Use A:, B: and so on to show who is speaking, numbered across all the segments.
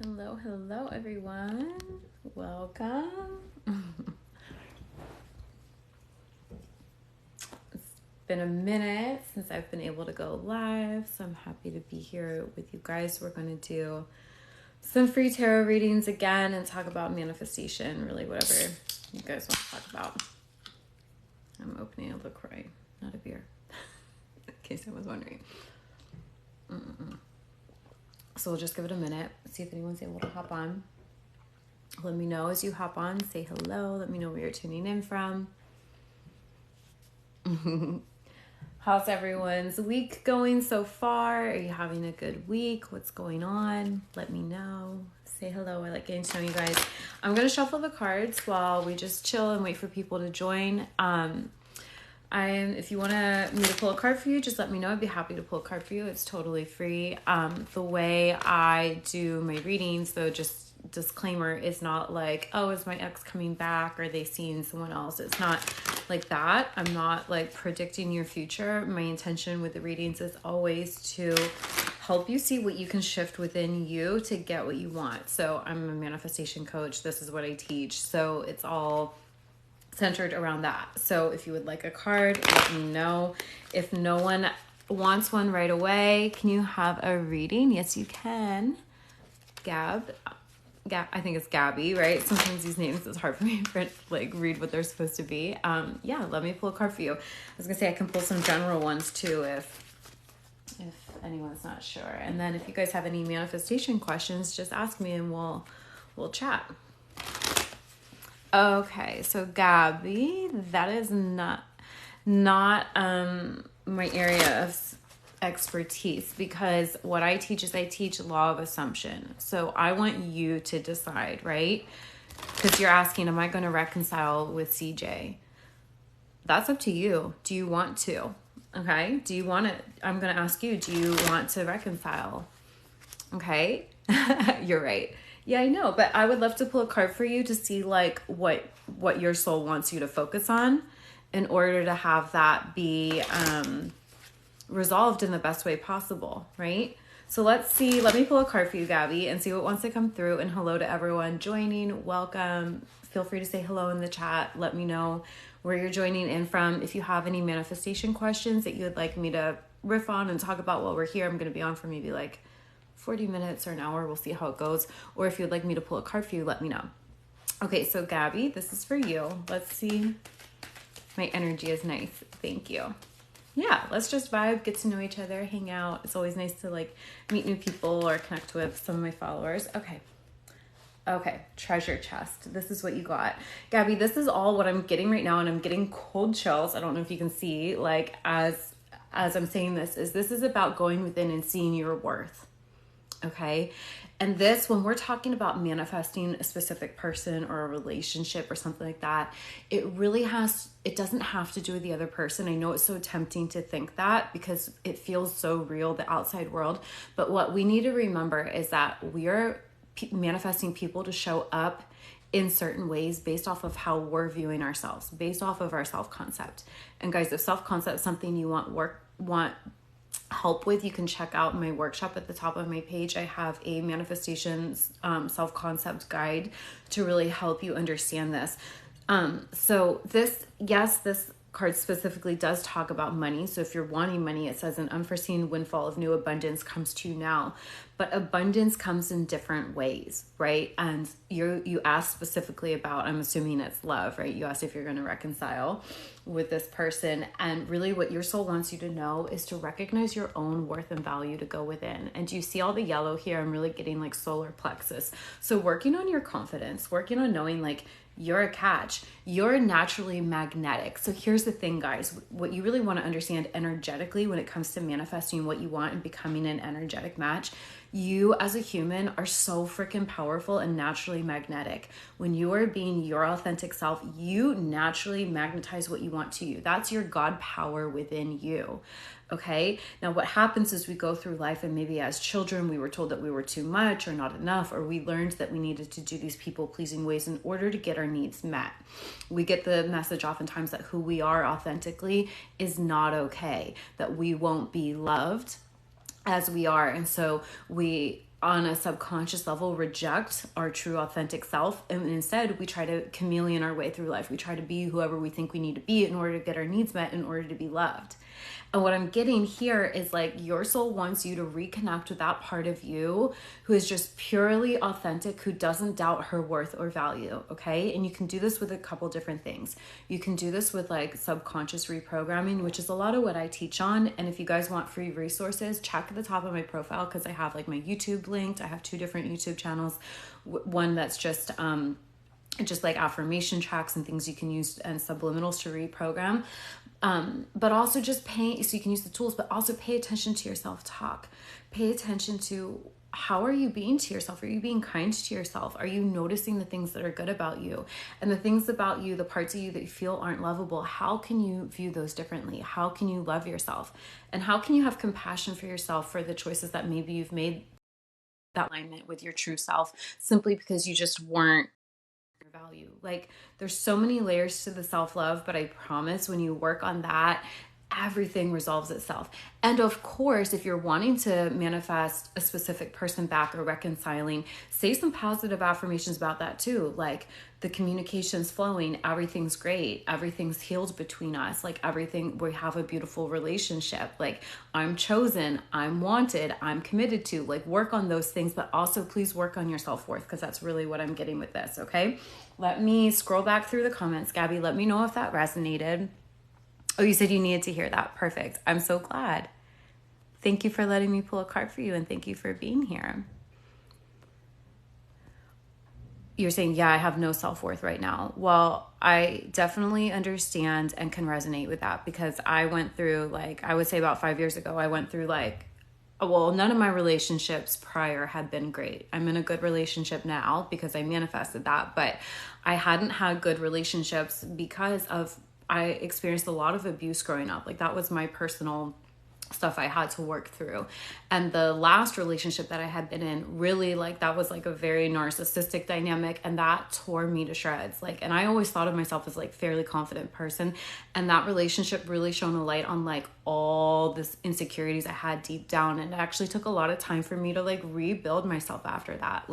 A: Hello, hello, everyone. Welcome. It's been a minute since I've been able to go live, so I'm happy to be here with you guys. We're going to do some free tarot readings again and talk about manifestation, really whatever you guys want to talk about. I'm opening a LaCroix, not a beer, in case I was wondering. So we'll just give it a minute, see if anyone's able to hop on. Let me know as you hop on, say hello, let me know where you're tuning in from. How's everyone's week going so far? Are you having a good week? What's going on? Let me know. Say hello. I like getting to know you guys. I'm going to shuffle the cards while we just chill and wait for people to join. If you want me to pull a card for you, just let me know. I'd be happy to pull a card for you. It's totally free. The way I do my readings, though, just disclaimer, is not like, oh, is my ex coming back? Or are they seeing someone else? It's not like that. I'm not like predicting your future. My intention with the readings is always to help you see what you can shift within you to get what you want. So I'm a manifestation coach. This is what I teach. So it's all centered around that. So if you would like a card, let me know. If no one wants one right away, can you have a reading? Yes, you can. Gab, I think it's Gabby, right? Sometimes these names, it's hard for me to like read what they're supposed to be. Yeah, let me pull a card for you. I was gonna say I can pull some general ones too if anyone's not sure. And then if you guys have any manifestation questions, just ask me and we'll chat. Okay, so Gabby, that is not my area of expertise, because what I teach is I teach law of assumption. So I want you to decide, right? Because you're asking, am I going to reconcile with CJ? That's up to you. Do you want to? Okay, do you want to? I'm going to ask you, do you want to reconcile? Okay, you're right. Yeah, I know, but I would love to pull a card for you to see like what your soul wants you to focus on in order to have that be resolved in the best way possible, right? So let's see. Let me pull a card for you, Gabby, and see what wants to come through. And hello to everyone joining. Welcome. Feel free to say hello in the chat. Let me know where you're joining in from. If you have any manifestation questions that you would like me to riff on and talk about while we're here, I'm going to be on for maybe like 40 minutes or an hour. We'll see how it goes. Or if you'd like me to pull a card for you, let me know. Okay, so Gabby, this is for you. Let's see. My energy is nice. Thank you. Yeah, let's just vibe, get to know each other, hang out. It's always nice to like meet new people or connect with some of my followers. Okay, treasure chest. This is what you got. Gabby, this is all what I'm getting right now, and I'm getting cold chills. I don't know if you can see, like, as I'm saying this is about going within and seeing your worth. Okay. And this, when we're talking about manifesting a specific person or a relationship or something like that, it doesn't have to do with the other person. I know it's so tempting to think that because it feels so real, the outside world. But what we need to remember is that we are manifesting people to show up in certain ways based off of how we're viewing ourselves, based off of our self-concept. And guys, if self-concept is something you want help with, you can check out my workshop at the top of my page. I have a manifestations self-concept guide to really help you understand this. So this card specifically does talk about money. So if you're wanting money, it says an unforeseen windfall of new abundance comes to you now. But abundance comes in different ways, right? And you asked specifically about, I'm assuming it's love, right? You asked if you're going to reconcile with this person. And really what your soul wants you to know is to recognize your own worth and value to go within. And do you see all the yellow here? I'm really getting like solar plexus. So working on your confidence, working on knowing like you're a catch. You're naturally magnetic. So here's the thing, guys. What you really want to understand energetically when it comes to manifesting what you want and becoming an energetic match, you as a human are so freaking powerful and naturally magnetic. When you are being your authentic self, you naturally magnetize what you want to you. That's your God power within you. Okay. Now what happens is we go through life and maybe as children, we were told that we were too much or not enough, or we learned that we needed to do these people pleasing ways in order to get our needs met. We get the message oftentimes that who we are authentically is not okay, that we won't be loved as we are. And so we on a subconscious level reject our true authentic self, and instead we try to chameleon our way through life. We try to be whoever we think we need to be in order to get our needs met, in order to be loved. And what I'm getting here is like your soul wants you to reconnect with that part of you who is just purely authentic, who doesn't doubt her worth or value, okay? And you can do this with a couple different things. You can do this with like subconscious reprogramming, which is a lot of what I teach on. And if you guys want free resources, check at the top of my profile because I have like my YouTube linked. I have 2 different YouTube channels. One that's just like affirmation tracks and things you can use and subliminals to reprogram. But also just so you can use the tools, but also pay attention to your self-talk. Pay attention to how are you being to yourself? Are you being kind to yourself? Are you noticing the things that are good about you? And the things about you, the parts of you that you feel aren't lovable, how can you view those differently? How can you love yourself? And how can you have compassion for yourself for the choices that maybe you've made that alignment with your true self simply because you just weren't value? Like there's so many layers to the self-love, but I promise when you work on that, everything resolves itself. And of course, if you're wanting to manifest a specific person back or reconciling, say some positive affirmations about that too. Like the communication's flowing, everything's great, everything's healed between us, like everything, we have a beautiful relationship, like I'm chosen, I'm wanted, I'm committed to, like work on those things, but also please work on your self-worth because that's really what I'm getting with this, okay? Let me scroll back through the comments. Gabby, let me know if that resonated. Oh, you said you needed to hear that. Perfect. I'm so glad. Thank you for letting me pull a card for you, and thank you for being here. You're saying, yeah, I have no self-worth right now. Well, I definitely understand and can resonate with that because I went through, like, I would say about 5 years ago, I went through none of my relationships prior had been great. I'm in a good relationship now because I manifested that, but I hadn't had good relationships because I experienced a lot of abuse growing up. Like that was my personal stuff I had to work through. And the last relationship that I had been in, really that was like a very narcissistic dynamic, and that tore me to shreds. And I always thought of myself as fairly confident person. And that relationship really shone a light on all this insecurities I had deep down. And it actually took a lot of time for me to rebuild myself after that.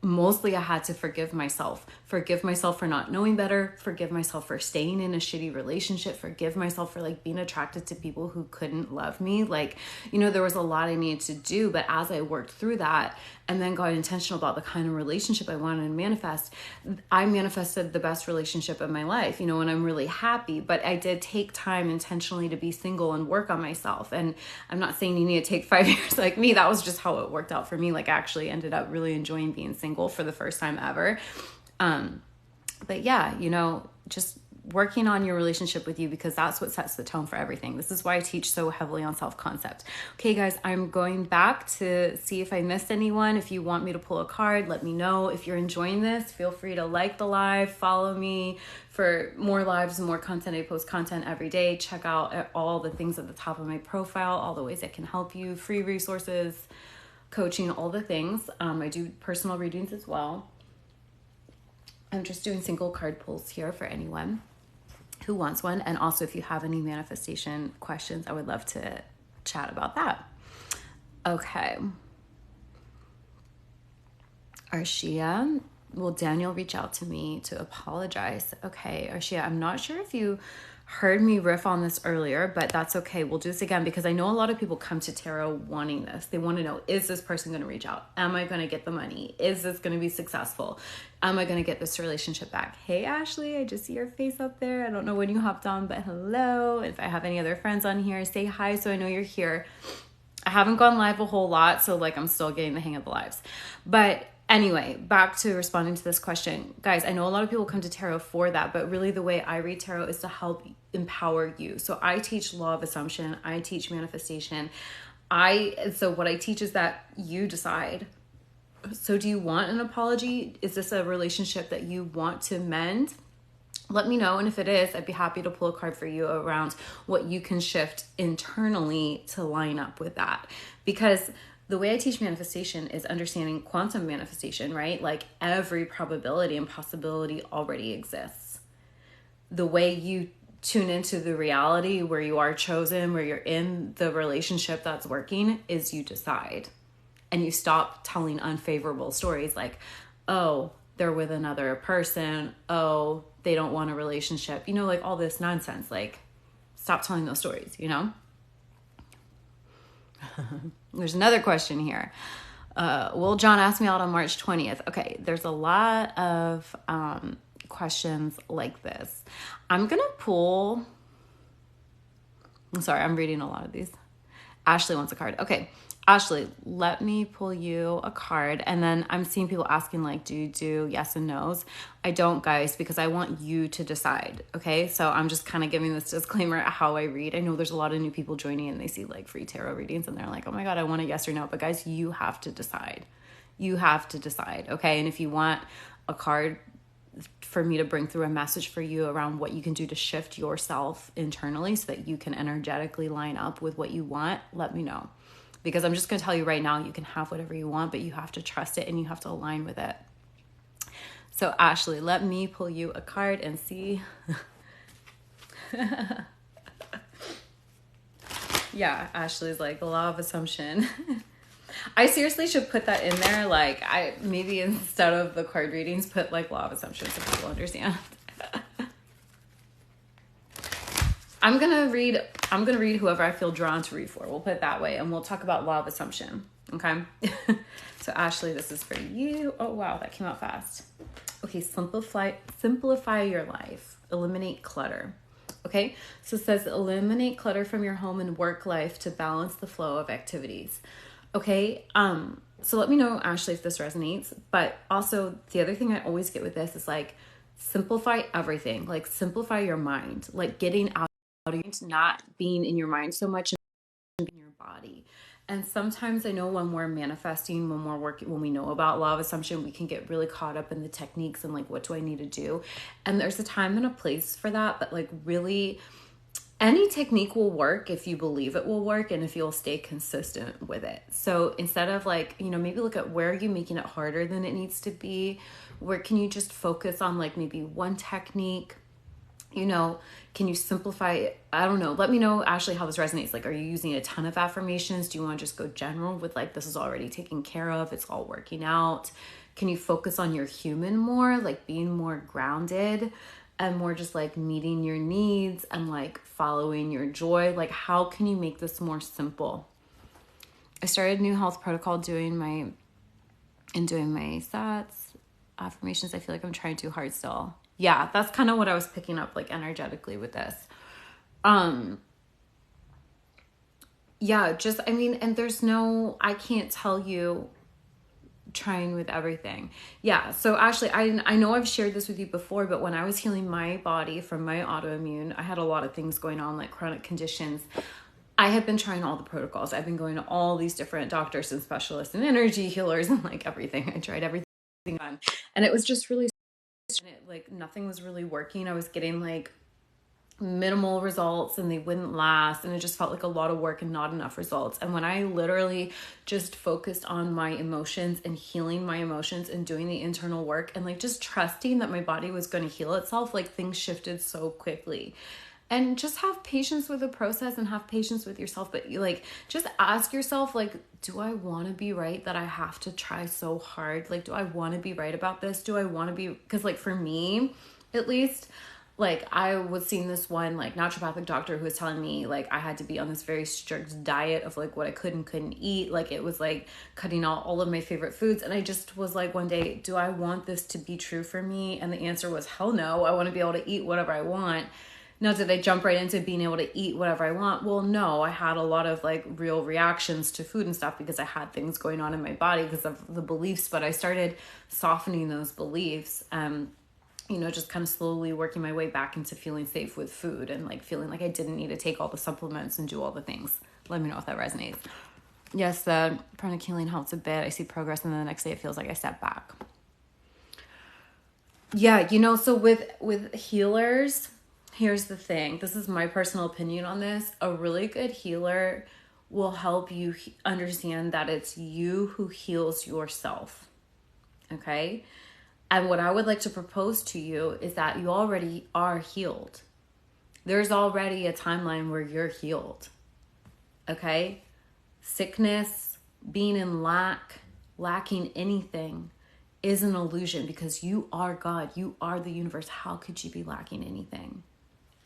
A: Mostly I had to forgive myself for not knowing better, forgive myself for staying in a shitty relationship, forgive myself for being attracted to people who couldn't love me. There was a lot I needed to do, but as I worked through that and then got intentional about the kind of relationship I wanted to manifest, I manifested the best relationship in my life, and I'm really happy. But I did take time intentionally to be single and work on myself. And I'm not saying you need to take 5 years like me. That was just how it worked out for me. I actually ended up really enjoying being single for the first time ever. But yeah, just working on your relationship with you, because that's what sets the tone for everything. This is why I teach so heavily on self-concept. Okay, guys, I'm going back to see if I missed anyone. If you want me to pull a card, let me know. If you're enjoying this, feel free to like the live, follow me for more lives and more content. I post content every day. Check out all the things at the top of my profile, all the ways I can help you, free resources, coaching, all the things. I do personal readings as well. I'm just doing single card pulls here for anyone who wants one. And also, if you have any manifestation questions, I would love to chat about that. Okay. Arshia, will Daniel reach out to me to apologize? Okay, Arshia, I'm not sure if you heard me riff on this earlier, but that's okay. We'll do this again because I know a lot of people come to tarot wanting this. They want to know, is this person going to reach out? Am I going to get the money? Is this going to be successful? Am I going to get this relationship back? Hey, Ashley, I just see your face up there. I don't know when you hopped on, but hello. If I have any other friends on here, say hi so I know you're here. I haven't gone live a whole lot, so I'm still getting the hang of the lives. But anyway, back to responding to this question. Guys, I know a lot of people come to tarot for that, but really the way I read tarot is to help empower you. So I teach law of assumption. I teach manifestation. So what I teach is that you decide. So do you want an apology? Is this a relationship that you want to mend? Let me know. And if it is, I'd be happy to pull a card for you around what you can shift internally to line up with that. Because the way I teach manifestation is understanding quantum manifestation, right? Every probability and possibility already exists. The way you tune into the reality where you are chosen, where you're in the relationship that's working, is you decide. and you stop telling unfavorable stories like, oh, they're with another person, oh, they don't want a relationship, you know, like all this nonsense. Like, stop telling those stories, you know? There's another question here. Will John ask me out on March 20th? Okay, there's a lot of questions like this. I'm sorry, I'm reading a lot of these. Ashley wants a card. Okay, Ashley, let me pull you a card. And then I'm seeing people asking like, do you do yes and no's? I don't, guys, because I want you to decide. Okay, so I'm just kind of giving this disclaimer at how I read. I know there's a lot of new people joining and they see like free tarot readings and they're like, oh my God, I want a yes or no. But guys, you have to decide. You have to decide. Okay, and if you want a card for me to bring through a message for you around what you can do to shift yourself internally so that you can energetically line up with what you want, let me know. Because I'm just going to tell you right now, you can have whatever you want, but you have to trust it and you have to align with it. So Ashley, let me pull you a card and see. Yeah, Ashley's like the law of assumption. I seriously should put that in there. Like maybe instead of the card readings, put like law of assumption so people understand. I'm gonna read whoever I feel drawn to read for. We'll put it that way, and we'll talk about law of assumption. Okay. So Ashley, this is for you. Oh wow, that came out fast. Okay, simplify your life. Eliminate clutter. Okay, so it says eliminate clutter from your home and work life to balance the flow of activities. Okay, so let me know, Ashley, if this resonates. But also the other thing I always get with this is like simplify everything. Like simplify your mind. Like getting out of not being in your mind so much in your body. And sometimes I know when we're manifesting, when we're working, when we know about law of assumption, we can get really caught up in the techniques and like, what do I need to do? And there's a time and a place for that, but like really any technique will work if you believe it will work and if you'll stay consistent with it. So instead of like, you know, maybe look at where are you making it harder than it needs to be? Where can you just focus on like maybe one technique? You know, can you simplify it? I don't know. Let me know, Ashley, how this resonates. Like, are you using a ton of affirmations? Do you want to just go general with like, this is already taken care of, it's all working out? Can you focus on your human more, like being more grounded and more just like meeting your needs and like following your joy? Like, how can you make this more simple? I started a new health protocol doing my sats, affirmations. I feel like I'm trying too hard still. Yeah, that's kind of what I was picking up like energetically with this. Yeah, just, I mean, and I can't tell you trying with everything. Yeah. So Ashley, I know I've shared this with you before, but when I was healing my body from my autoimmune, I had a lot of things going on, like chronic conditions. I had been trying all the protocols. I've been going to all these different doctors and specialists and energy healers and like everything. I tried everything on, and it was just really like nothing was really working. I was getting like minimal results and they wouldn't last, and it just felt like a lot of work and not enough results. And when I literally just focused on my emotions and healing my emotions and doing the internal work and like just trusting that my body was going to heal itself, like things shifted so quickly. And just have patience with the process and have patience with yourself. But you like, just ask yourself, like, do I want to be right that I have to try so hard? Like, do I want to be right about this? Do I want to be, because like for me, at least, like I was seeing this one like naturopathic doctor who was telling me like I had to be on this very strict diet of like what I could and couldn't eat. Like it was like cutting out all of my favorite foods. And I just was like one day, do I want this to be true for me? And the answer was hell no. I want to be able to eat whatever I want. Now, did I jump right into being able to eat whatever I want? Well, no, I had a lot of like real reactions to food and stuff because I had things going on in my body because of the beliefs, but I started softening those beliefs, you know, just kind of slowly working my way back into feeling safe with food and like feeling like I didn't need to take all the supplements and do all the things. Let me know if that resonates. Yes, the pranic healing helps a bit. I see progress and then the next day it feels like I step back. Yeah, you know, so with healers, here's the thing. This is my personal opinion on this. A really good healer will help you understand that it's you who heals yourself. Okay? And what I would like to propose to you is that you already are healed. There's already a timeline where you're healed. Okay? Sickness, being in lacking anything is an illusion, because you are God. You are the universe. How could you be lacking anything?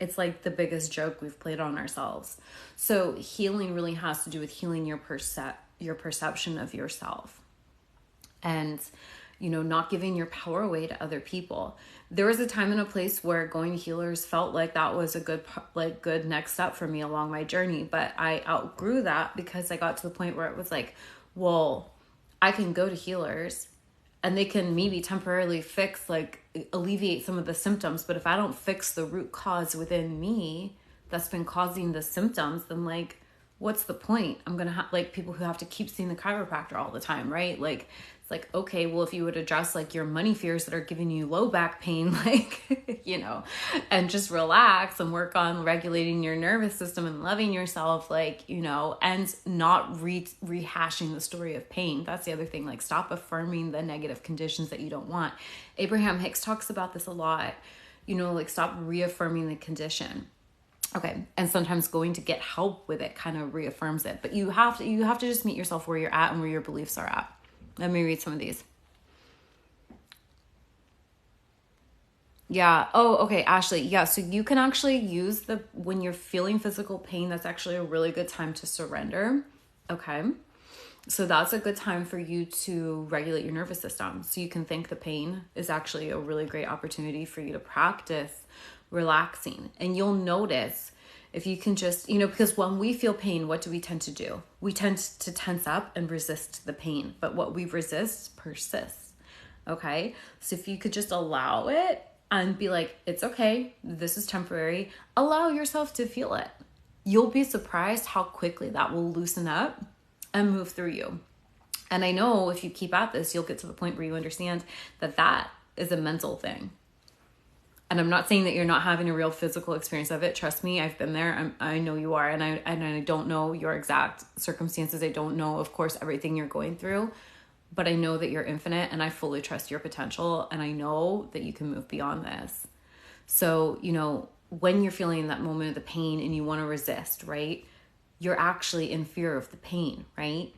A: It's like the biggest joke we've played on ourselves. So healing really has to do with healing your perception of yourself. And, not giving your power away to other people. There was a time and a place where going to healers felt like that was a good next step for me along my journey. But I outgrew that, because I got to the point where it was like, well, I can go to healers and they can maybe temporarily alleviate some of the symptoms. But if I don't fix the root cause within me that's been causing the symptoms, then what's the point? I'm going to have people who have to keep seeing the chiropractor all the time, right? It's like, okay, well, if you would address your money fears that are giving you low back pain, and just relax and work on regulating your nervous system and loving yourself, and not rehashing the story of pain. That's the other thing. Stop affirming the negative conditions that you don't want. Abraham Hicks talks about this a lot, stop reaffirming the condition. Okay. And sometimes going to get help with it kind of reaffirms it, but you have to just meet yourself where you're at and where your beliefs are at. Let me read some of these. Yeah. Oh, okay, Ashley. Yeah. So you can actually use when you're feeling physical pain, that's actually a really good time to surrender. Okay. So that's a good time for you to regulate your nervous system. So you can think the pain is actually a really great opportunity for you to practice relaxing. And you'll notice if you can just, because when we feel pain, what do we tend to do? We tend to tense up and resist the pain, but what we resist persists. Okay. So if you could just allow it and be like, it's okay, this is temporary, allow yourself to feel it. You'll be surprised how quickly that will loosen up and move through you. And I know if you keep at this, you'll get to the point where you understand that is a mental thing. And I'm not saying that you're not having a real physical experience of it. Trust me, I've been there. I know you are. And I don't know your exact circumstances. I don't know, of course, everything you're going through. But I know that you're infinite, and I fully trust your potential. And I know that you can move beyond this. So, when you're feeling that moment of the pain and you want to resist, right? You're actually in fear of the pain, right?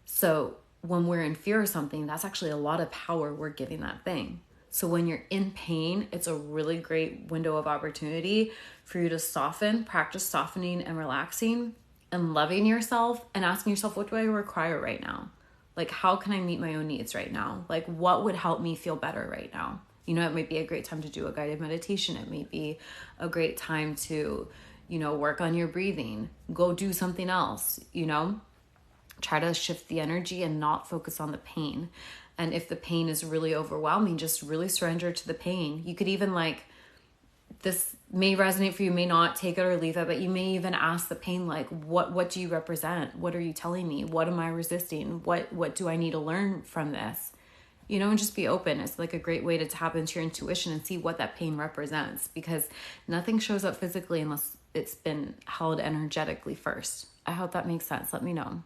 A: So when we're in fear of something, that's actually a lot of power we're giving that thing. So when you're in pain, it's a really great window of opportunity for you to practice softening and relaxing and loving yourself and asking yourself, what do I require right now? How can I meet my own needs right now? What would help me feel better right now? It might be a great time to do a guided meditation. It may be a great time to, work on your breathing, go do something else, try to shift the energy and not focus on the pain. And if the pain is really overwhelming, just really surrender to the pain. You could even this may resonate for you, may not, take it or leave it, but you may even ask the pain, what do you represent? What are you telling me? What am I resisting? What do I need to learn from this? And just be open. It's a great way to tap into your intuition and see what that pain represents, because nothing shows up physically unless it's been held energetically first. I hope that makes sense. Let me know.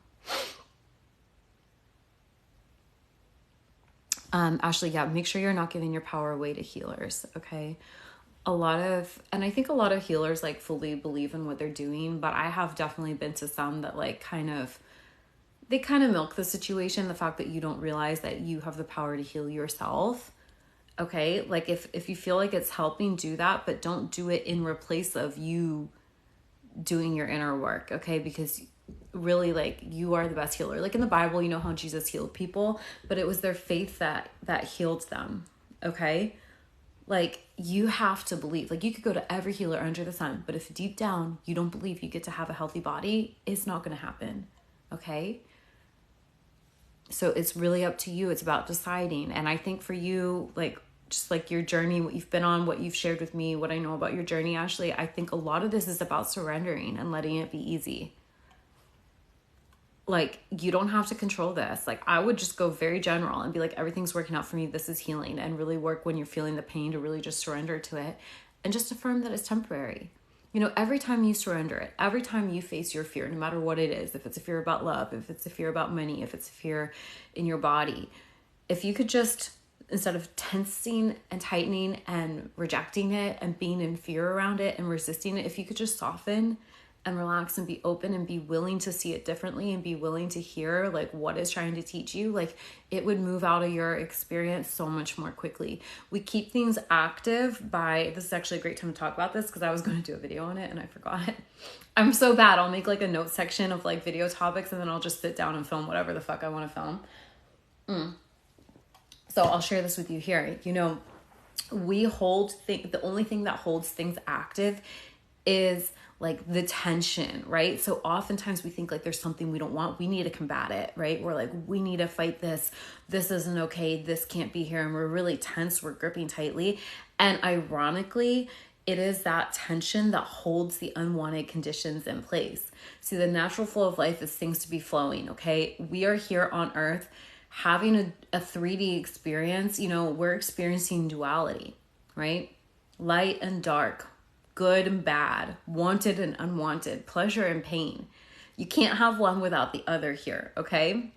A: Ashley, yeah, make sure you're not giving your power away to healers, okay? And I think a lot of healers fully believe in what they're doing, but I have definitely been to some that they kind of milk the situation, the fact that you don't realize that you have the power to heal yourself, okay? If you feel like it's helping, do that, but don't do it in replace of you doing your inner work, okay? Because really you are the best healer. In the Bible, how Jesus healed people, but it was their faith that healed them, okay? You have to believe. You could go to every healer under the sun, but if deep down you don't believe you get to have a healthy body, it's not going to happen, okay? So it's really up to you. It's about deciding. And I think for you, just your journey, what you've been on, what you've shared with me, what I know about your journey, Ashley, I think a lot of this is about surrendering and letting it be easy. You don't have to control this. I would just go very general and be everything's working out for me. This is healing, and really work when you're feeling the pain to really just surrender to it and just affirm that it's temporary. Every time you surrender it, every time you face your fear, no matter what it is, if it's a fear about love, if it's a fear about money, if it's a fear in your body, if you could just, instead of tensing and tightening and rejecting it and being in fear around it and resisting it, if you could just soften and relax and be open and be willing to see it differently and be willing to hear like what is trying to teach you, like it would move out of your experience so much more quickly. We keep things active by, this is actually a great time to talk about this because I was going to do a video on it and I forgot. I'm so bad. I'll make like a note section of like video topics and then I'll just sit down and film whatever the fuck I want to film. So I'll share this with you here. You know, we hold the only thing that holds things active is like the tension, right? So oftentimes we think like there's something we don't want. We need to combat it, right? We're like, we need to fight this. This isn't okay. This can't be here. And we're really tense. We're gripping tightly. And ironically, it is that tension that holds the unwanted conditions in place. See, the natural flow of life is things to be flowing, okay? We are here on earth having a 3D experience. You know, we're experiencing duality, right? Light and dark, good and bad, wanted and unwanted, pleasure and pain. You can't have one without the other here, okay?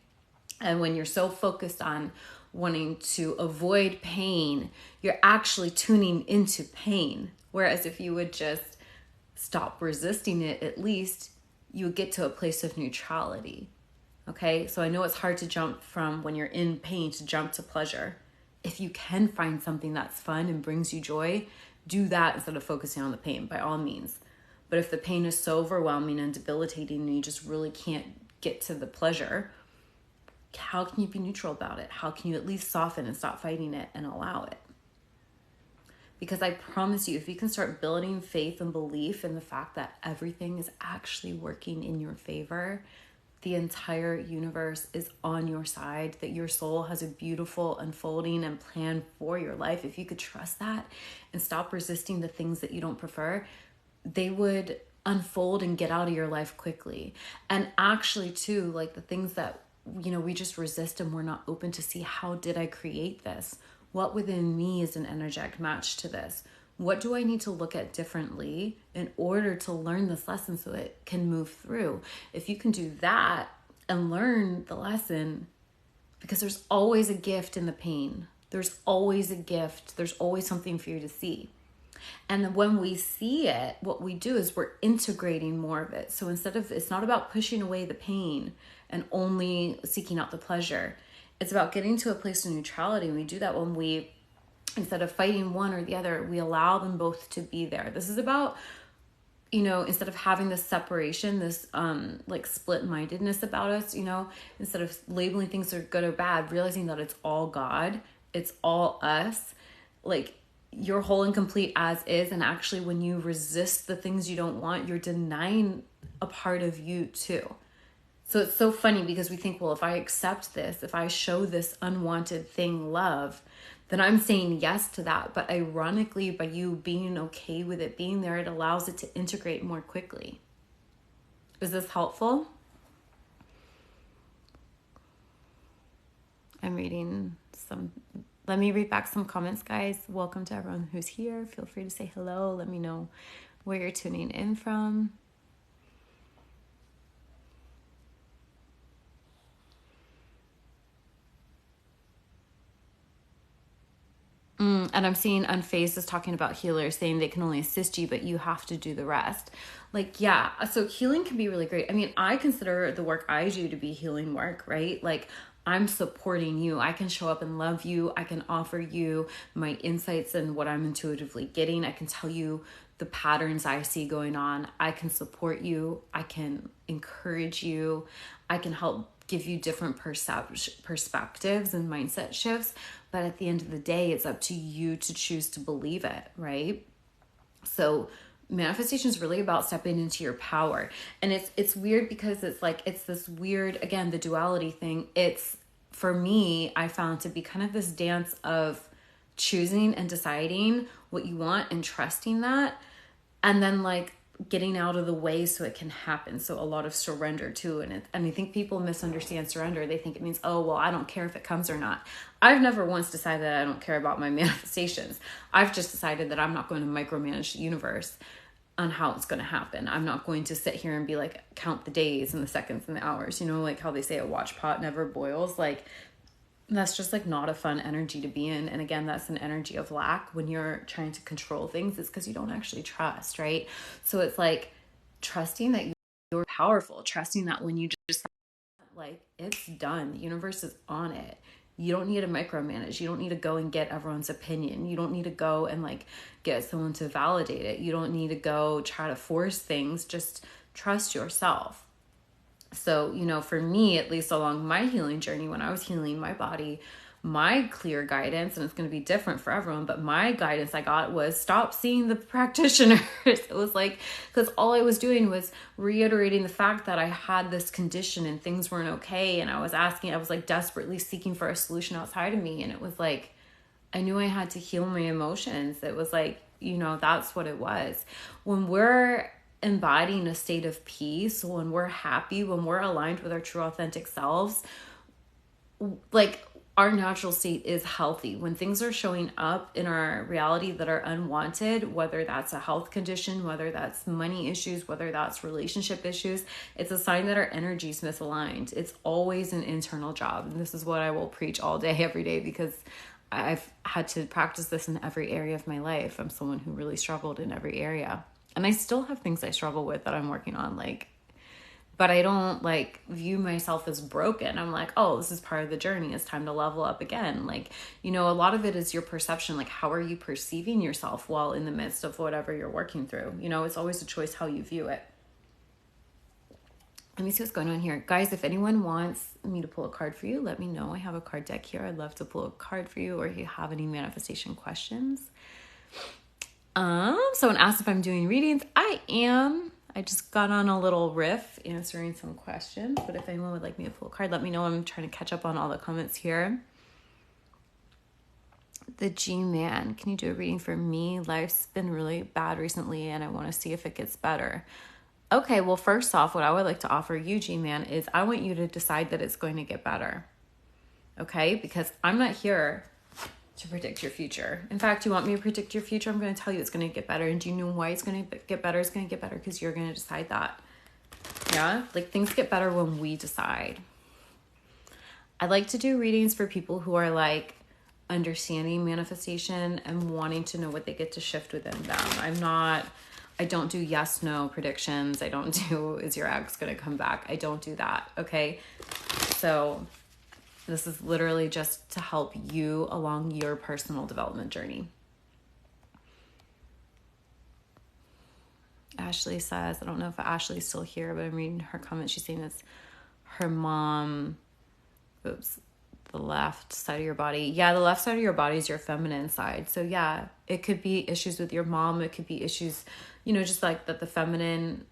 A: And when you're so focused on wanting to avoid pain, you're actually tuning into pain. Whereas if you would just stop resisting it, at least you would get to a place of neutrality, okay? So I know it's hard to jump from when you're in pain to jump to pleasure. If you can find something that's fun and brings you joy, do that instead of focusing on the pain, by all means. But if the pain is so overwhelming and debilitating and you just really can't get to the pleasure, how can you be neutral about it? How can you at least soften and stop fighting it and allow it? Because I promise you, if you can start building faith and belief in the fact that everything is actually working in your favor, the entire universe is on your side, that your soul has a beautiful unfolding and plan for your life. If you could trust that and stop resisting the things that you don't prefer, they would unfold and get out of your life quickly. And actually too, like the things that, you know, we just resist and we're not open to see, how did I create this? What within me is an energetic match to this? What do I need to look at differently in order to learn this lesson so it can move through? If you can do that and learn the lesson, because there's always a gift in the pain. There's always a gift. There's always something for you to see. And when we see it, what we do is we're integrating more of it. So instead of, it's not about pushing away the pain and only seeking out the pleasure. It's about getting to a place of neutrality. And we do that when we, instead of fighting one or the other, we allow them both to be there. This is about, you know, instead of having this separation, this like split-mindedness about us, you know, instead of labeling things as good or bad, realizing that it's all God, it's all us, like you're whole and complete as is. And actually when you resist the things you don't want, you're denying a part of you too. So it's so funny because we think, well, if I accept this, if I show this unwanted thing love, then I'm saying yes to that. But ironically, by you being okay with it being there, it allows it to integrate more quickly. Is this helpful? I'm reading some, let me read back some comments, guys. Welcome to everyone who's here. Feel free to say hello. Let me know where you're tuning in from. And I'm seeing Unfazed is talking about healers saying they can only assist you, but you have to do the rest. Like, yeah, so healing can be really great. I mean, I consider the work I do to be healing work, right? Like, I'm supporting you. I can show up and love you. I can offer you my insights and what I'm intuitively getting. I can tell you the patterns I see going on. I can support you. I can encourage you. I can help give you different perspectives and mindset shifts. But at the end of the day, it's up to you to choose to believe it, right? So manifestation is really about stepping into your power. And it's weird because it's like, it's this weird, again, the duality thing. It's, for me, I found to be kind of this dance of choosing and deciding what you want and trusting that. And then like getting out of the way so it can happen. So a lot of surrender too. And I think people misunderstand surrender. They think it means, oh, well, I don't care if it comes or not. I've never once decided that I don't care about my manifestations. I've just decided that I'm not going to micromanage the universe on how it's going to happen. I'm not going to sit here and be like, count the days and the seconds and the hours, you know, like how they say a watch pot never boils. Like, that's just like not a fun energy to be in. And again, that's an energy of lack when you're trying to control things. It's because you don't actually trust, right? So it's like, trusting that you're powerful, trusting that when you just like, it's done, the universe is on it. You don't need to micromanage. You don't need to go and get everyone's opinion. You don't need to go and like get someone to validate it. You don't need to go try to force things. Just trust yourself. So, you know, for me, at least along my healing journey, when I was healing my body, my clear guidance, and it's going to be different for everyone, but my guidance I got was stop seeing the practitioners. It was like, because all I was doing was reiterating the fact that I had this condition and things weren't okay. And I was like desperately seeking for a solution outside of me. And it was like, I knew I had to heal my emotions. It was like, you know, that's what it was. When we're embodying a state of peace, when we're happy, when we're aligned with our true authentic selves, like, our natural state is healthy. When things are showing up in our reality that are unwanted, whether that's a health condition, whether that's money issues, whether that's relationship issues, it's a sign that our energy is misaligned. It's always an internal job. And this is what I will preach all day, every day, because I've had to practice this in every area of my life. I'm someone who really struggled in every area. And I still have things I struggle with that I'm working on, but I don't like view myself as broken. I'm like, oh, this is part of the journey. It's time to level up again. Like, you know, a lot of it is your perception. Like, how are you perceiving yourself while in the midst of whatever you're working through? You know, it's always a choice how you view it. Let me see what's going on here. Guys, if anyone wants me to pull a card for you, let me know. I have a card deck here. I'd love to pull a card for you, or if you have any manifestation questions. Someone asked if I'm doing readings. I am. I just got on a little riff answering some questions, but if anyone would like me to pull a card, let me know. I'm trying to catch up on all the comments here. The G-Man, can you do a reading for me? Life's been really bad recently, and I want to see if it gets better. Okay, well, first off, what I would like to offer you, G-Man, is I want you to decide that it's going to get better. Okay? Because I'm not here to predict your future. In fact, you want me to predict your future? I'm going to tell you it's going to get better. And do you know why it's going to get better? It's going to get better because you're going to decide that. Yeah? Like, things get better when we decide. I like to do readings for people who are like understanding manifestation and wanting to know what they get to shift within them. I don't do yes, no predictions. I don't do, is your ex going to come back? I don't do that. Okay. So this is literally just to help you along your personal development journey. Ashley says, I don't know if Ashley's still here, but I'm reading her comment. She's saying it's her mom, the left side of your body. Yeah, the left side of your body is your feminine side. So yeah, it could be issues with your mom. It could be issues, you know, just like that the feminine,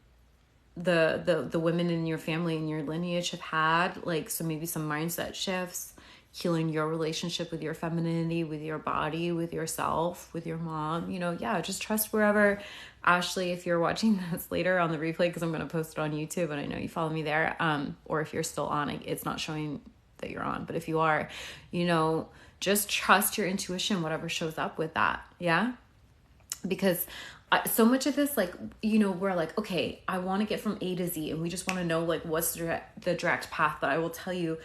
A: the women in your family and your lineage have had, like, so maybe some mindset shifts, healing your relationship with your femininity, with your body, with yourself, with your mom, you know. Yeah, just trust wherever. Ashley, if you're watching this later on the replay, because I'm going to post it on YouTube and I know you follow me there, or if you're still on, it's not showing that you're on, but if you are, you know, just trust your intuition, whatever shows up with that. Yeah, because so much of this, like, you know, we're like, okay, I want to get from A to Z, and we just want to know like what's the direct path. But I will tell you,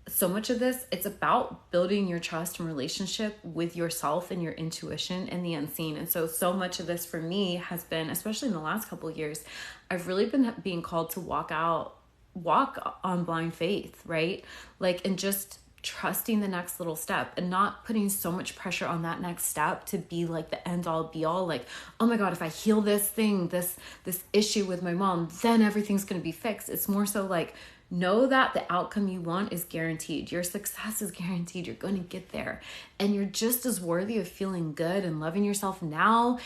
A: so much of this, it's about building your trust and relationship with yourself and your intuition and the unseen. And so much of this for me has been, especially in the last couple of years, I've really been being called to walk on blind faith, right? Like, and just trusting the next little step and not putting so much pressure on that next step to be like the end all be all. Like, oh my God, if I heal this thing, this issue with my mom, then everything's going to be fixed. It's more so like, know that the outcome you want is guaranteed. Your success is guaranteed. You're going to get there. And you're just as worthy of feeling good and loving yourself now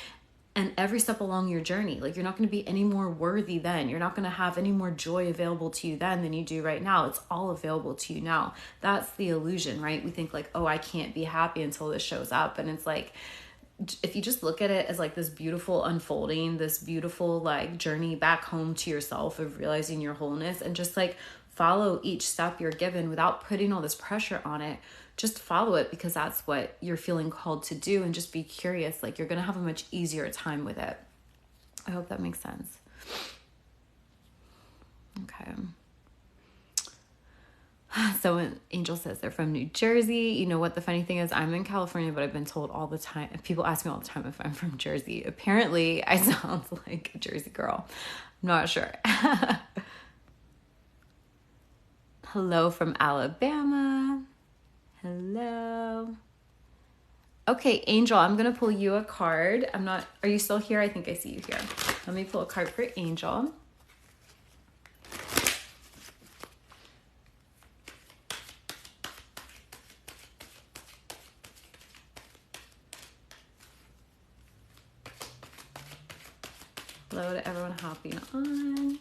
A: and every step along your journey. Like, you're not going to be any more worthy then. You're not going to have any more joy available to you then than you do right now. It's all available to you now. That's the illusion, right? We think like, oh, I can't be happy until this shows up. And it's like, if you just look at it as like this beautiful unfolding, this beautiful like journey back home to yourself of realizing your wholeness, and just like follow each step you're given without putting all this pressure on it. Just follow it because that's what you're feeling called to do, and just be curious. Like, you're going to have a much easier time with it. I hope that makes sense. Okay. So Angel says they're from New Jersey. You know what the funny thing is? I'm in California, but I've been told all the time, people ask me all the time if I'm from Jersey. Apparently, I sound like a Jersey girl. I'm not sure. Hello from Alabama. Hello. Okay, Angel, I'm going to pull you a card. Are you still here? I think I see you here. Let me pull a card for Angel. Hello to everyone hopping on.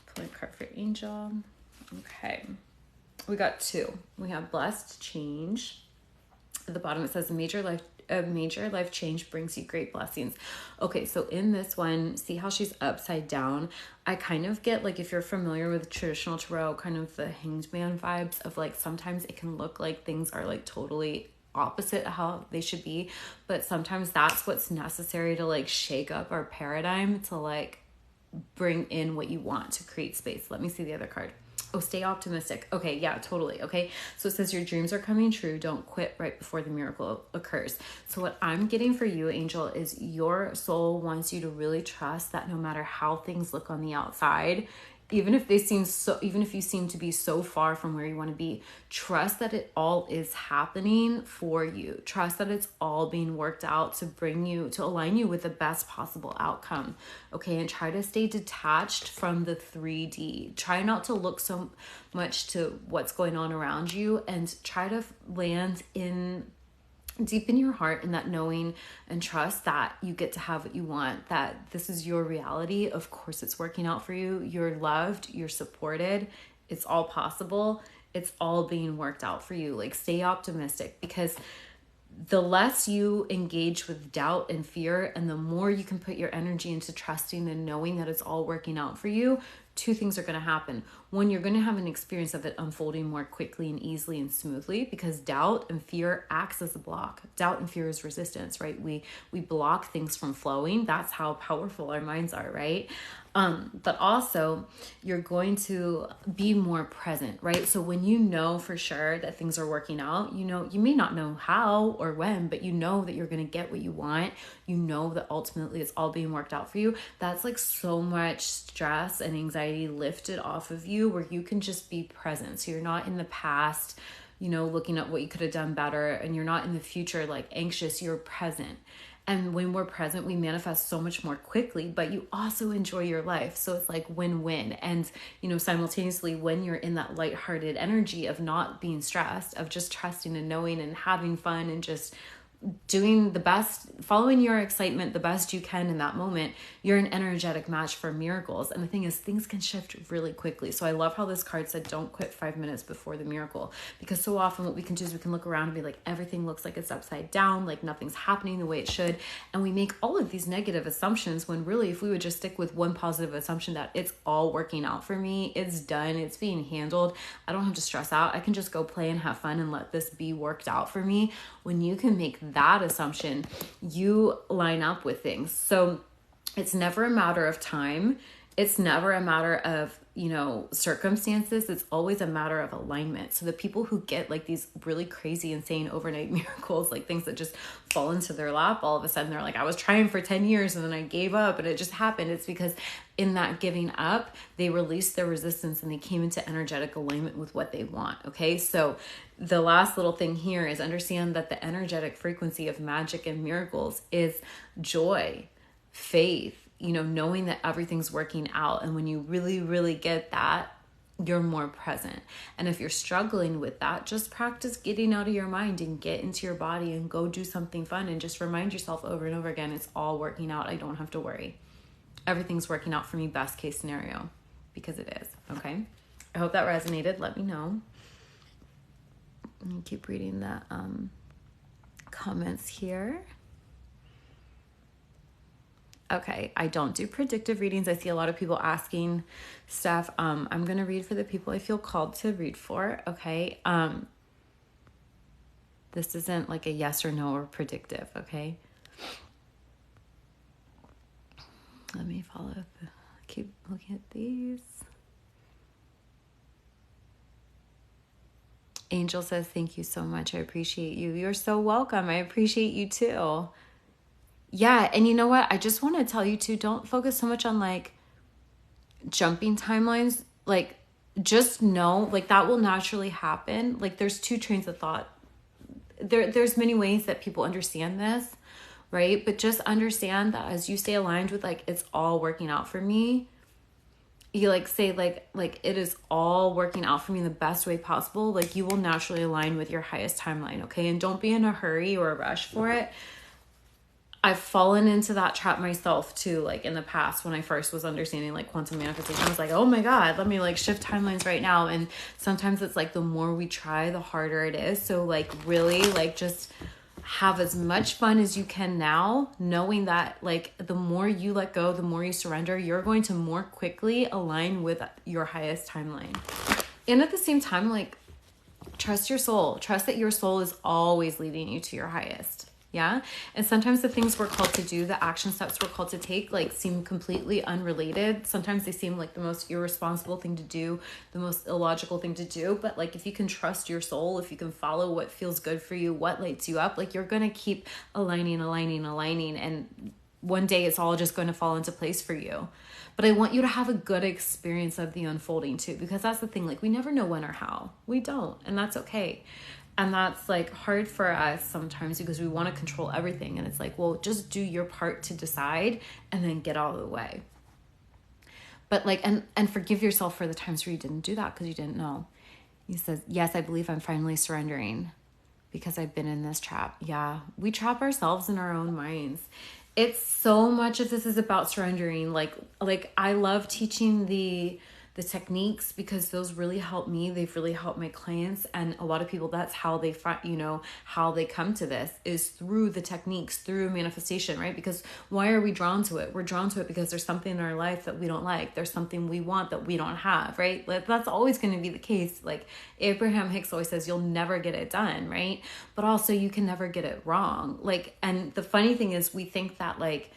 A: Pulling a card for Angel. Okay. We got 2. We have blessed change. At the bottom it says a major life change brings you great blessings. Okay, so in this one, see how she's upside down? I kind of get, like, if you're familiar with traditional tarot, kind of the Hanged Man vibes of, like, sometimes it can look like things are, like, totally opposite how they should be, but sometimes that's what's necessary to, like, shake up our paradigm to, like, bring in what you want to create space. Let me see the other card. Oh, stay optimistic. Okay, yeah, totally. Okay, so it says your dreams are coming true. Don't quit right before the miracle occurs. So what I'm getting for you, Angel, is your soul wants you to really trust that no matter how things look on the outside, even if you seem to be so far from where you want to be, trust that it all is happening for you. Trust that it's all being worked out to align you with the best possible outcome. Okay. And try to stay detached from the 3D. Try not to look so much to what's going on around you, and try to land deep in your heart in that knowing and trust that you get to have what you want, that this is your reality. Of course it's working out for you. You're loved, you're supported. It's all possible. It's all being worked out for you. Like, stay optimistic, because the less you engage with doubt and fear and the more you can put your energy into trusting and knowing that it's all working out for you, 2 things are going to happen. One, you're going to have an experience of it unfolding more quickly and easily and smoothly, because doubt and fear acts as a block. Doubt and fear is resistance, right? We block things from flowing. That's how powerful our minds are, right? But also you're going to be more present, right? So when you know for sure that things are working out, you may not know how or when, but you know that you're going to get what you want. You know that ultimately it's all being worked out for you. That's like so much stress and anxiety lifted off of you, where you can just be present. So you're not in the past, looking at what you could have done better, and you're not in the future, like, anxious. You're present. And when we're present, we manifest so much more quickly, but you also enjoy your life. So it's like win-win. And, simultaneously, when you're in that lighthearted energy of not being stressed, of just trusting and knowing and having fun and just doing the best, following your excitement the best you can in that moment, you're an energetic match for miracles. And the thing is, things can shift really quickly. So I love how this card said, don't quit 5 minutes before the miracle, because so often what we can do is we can look around and be like, everything looks like it's upside down, like nothing's happening the way it should. And we make all of these negative assumptions, when really, if we would just stick with one positive assumption that it's all working out for me, it's done, it's being handled, I don't have to stress out, I can just go play and have fun and let this be worked out for me. When you can make that assumption, you line up with things. So it's never a matter of time. It's never a matter of, circumstances. It's always a matter of alignment. So the people who get like these really crazy, insane overnight miracles, like things that just fall into their lap, all of a sudden they're like, I was trying for 10 years and then I gave up and it just happened. It's because in that giving up, they released their resistance and they came into energetic alignment with what they want. Okay. So the last little thing here is understand that the energetic frequency of magic and miracles is joy, faith, knowing that everything's working out. And when you really, really get that, you're more present. And if you're struggling with that, just practice getting out of your mind and get into your body and go do something fun and just remind yourself over and over again, it's all working out. I don't have to worry. Everything's working out for me, best case scenario, because it is. Okay. I hope that resonated. Let me know. And keep reading the comments here. Okay, I don't do predictive readings. I see a lot of people asking stuff. I'm going to read for the people I feel called to read for, okay? This isn't like a yes or no or predictive, okay? Let me follow up. Keep looking at these. Angel says, thank you so much. I appreciate you. You're so welcome. I appreciate you too. Yeah. And you know what? I just want to tell you too, don't focus so much on like jumping timelines. Like, just know, like, that will naturally happen. Like, there's two trains of thought. There's many ways that people understand this, right? But just understand that as you stay aligned with like, it's all working out for me, you like say like it is all working out for me in the best way possible, like you will naturally align with your highest timeline. Okay. And don't be in a hurry or a rush for it. I've fallen into that trap myself too, like in the past when I first was understanding like quantum manifestation. I was like, oh my God, let me like shift timelines right now. And sometimes it's like the more we try, the harder it is. So like really like just have as much fun as you can now, knowing that like the more you let go, the more you surrender, you're going to more quickly align with your highest timeline. And at the same time, like trust your soul. Trust that your soul is always leading you to your highest. Yeah. And sometimes the things we're called to do, the action steps we're called to take, like seem completely unrelated. Sometimes they seem like the most irresponsible thing to do, the most illogical thing to do. But like, if you can trust your soul, if you can follow what feels good for you, what lights you up, like you're going to keep aligning. And one day it's all just going to fall into place for you. But I want you to have a good experience of the unfolding too, because that's the thing. Like we never know when or how. We don't. And that's okay. And that's like hard for us sometimes because we want to control everything. And it's like, well, just do your part to decide and then get out of the way. But like, and forgive yourself for the times where you didn't do that because you didn't know. He says, yes, I believe I'm finally surrendering because I've been in this trap. Yeah, we trap ourselves in our own minds. It's so much of this is about surrendering. Like I love teaching the techniques because those really help me. They've really helped my clients. And a lot of people, that's how they find, how they come to this is through the techniques, through manifestation, right? Because why are we drawn to it? We're drawn to it because there's something in our life that we don't like. There's something we want that we don't have, right? Like, that's always going to be the case. Like Abraham Hicks always says, you'll never get it done, right? But also you can never get it wrong. Like, and the funny thing is we think that like,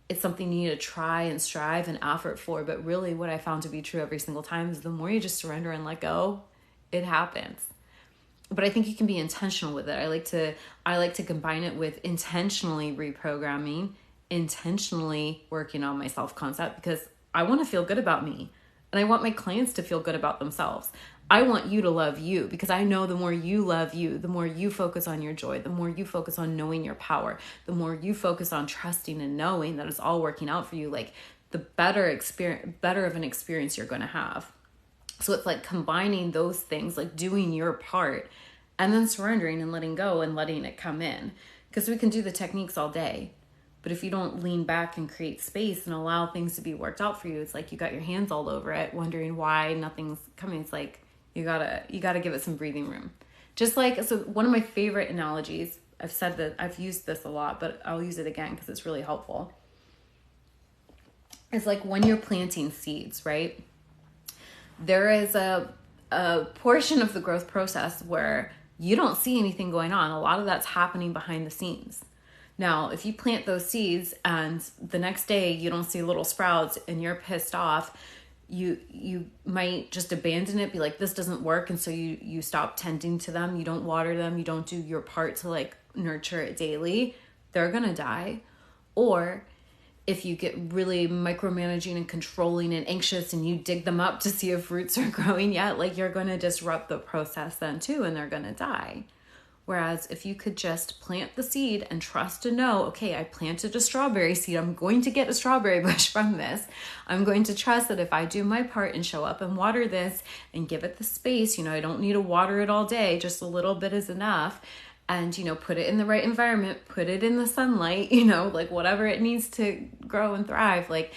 A: it's something you need to try and strive and effort for. But really what I found to be true every single time is the more you just surrender and let go, it happens. But I think you can be intentional with it. I like to combine it with intentionally reprogramming, intentionally working on my self-concept because I want to feel good about me and I want my clients to feel good about themselves. I want you to love you because I know the more you love you, the more you focus on your joy, the more you focus on knowing your power, the more you focus on trusting and knowing that it's all working out for you, like the better of an experience you're going to have. So it's like combining those things, like doing your part and then surrendering and letting go and letting it come in. Because we can do the techniques all day. But if you don't lean back and create space and allow things to be worked out for you, it's like you got your hands all over it, wondering why nothing's coming. It's like, you gotta give it some breathing room. Just like, so one of my favorite analogies, I've said that I've used this a lot, but I'll use it again because it's really helpful. It's like when you're planting seeds, right? There is a portion of the growth process where you don't see anything going on. A lot of that's happening behind the scenes. Now, if you plant those seeds and the next day you don't see little sprouts and you're pissed off, you might just abandon it, be like, this doesn't work. And so you stop tending to them. You don't water them. You don't do your part to like nurture it daily. They're going to die. Or if you get really micromanaging and controlling and anxious and you dig them up to see if roots are growing yet, like you're going to disrupt the process then too, and they're going to die. Whereas if you could just plant the seed and trust to know, okay, I planted a strawberry seed. I'm going to get a strawberry bush from this. I'm going to trust that if I do my part and show up and water this and give it the space, I don't need to water it all day. Just a little bit is enough. And, put it in the right environment, put it in the sunlight, like whatever it needs to grow and thrive. Like,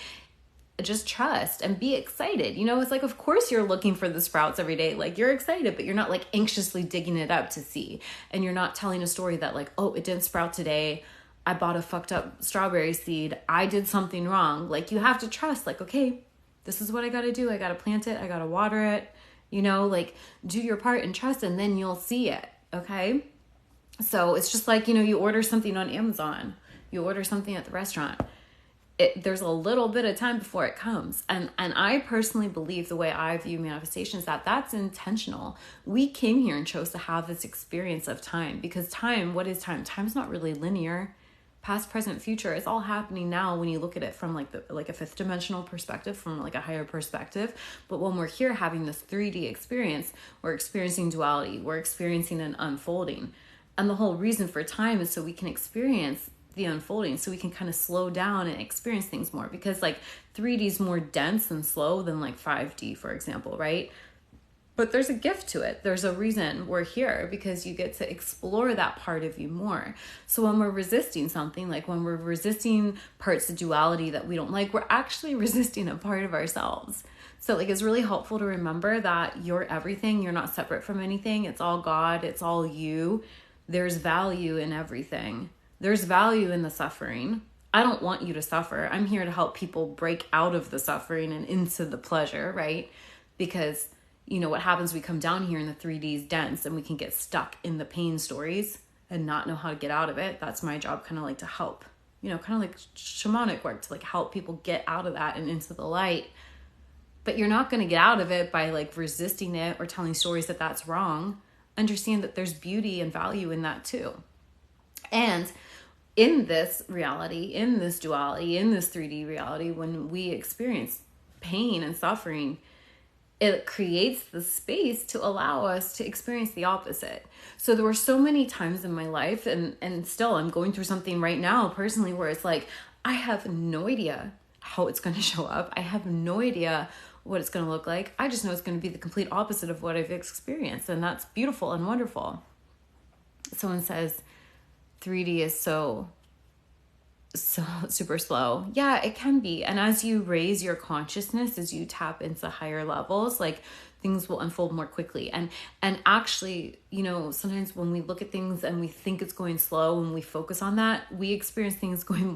A: just trust and be excited. It's like, of course you're looking for the sprouts every day. Like you're excited, but you're not like anxiously digging it up to see. And you're not telling a story that like, oh, it didn't sprout today. I bought a fucked up strawberry seed. I did something wrong. Like you have to trust like, okay, this is what I got to do. I got to plant it. I got to water it, like do your part and trust, and then you'll see it. Okay. So it's just like, you order something on Amazon, you order something at the restaurant. there's a little bit of time before it comes. And I personally believe, the way I view manifestation, is that that's intentional. We came here and chose to have this experience of time, because time, what is time? Time's not really linear. Past, present, future, it's all happening now when you look at it from like a fifth dimensional perspective, from like a higher perspective. But when we're here having this 3D experience, we're experiencing duality, we're experiencing an unfolding. And the whole reason for time is so we can experience the unfolding, so we can kind of slow down and experience things more, because like 3D is more dense and slow than like 5D, for example, right? But there's a gift to it. There's a reason we're here, because you get to explore that part of you more. So when we're resisting something, like when we're resisting parts of duality that we don't like, we're actually resisting a part of ourselves. So like, it's really helpful to remember that you're everything. You're not separate from anything. It's all God. It's all you. There's value in everything. There's value in the suffering. I don't want you to suffer. I'm here to help people break out of the suffering and into the pleasure, right? Because what happens, we come down here and the 3D is dense and we can get stuck in the pain stories and not know how to get out of it. That's my job, kind of like to help, kind of like shamanic work, to like help people get out of that and into the light. But you're not going to get out of it by like resisting it or telling stories that that's wrong. Understand that there's beauty and value in that too. And in this reality, in this duality, in this 3D reality, when we experience pain and suffering, it creates the space to allow us to experience the opposite. So there were so many times in my life, and still I'm going through something right now personally, where it's like, I have no idea how it's going to show up. I have no idea what it's going to look like. I just know it's going to be the complete opposite of what I've experienced. And that's beautiful and wonderful. Someone says 3D is so super slow. Yeah, it can be. And as you raise your consciousness, as you tap into higher levels, like things will unfold more quickly. And actually, sometimes when we look at things and we think it's going slow and we focus on that, we experience things going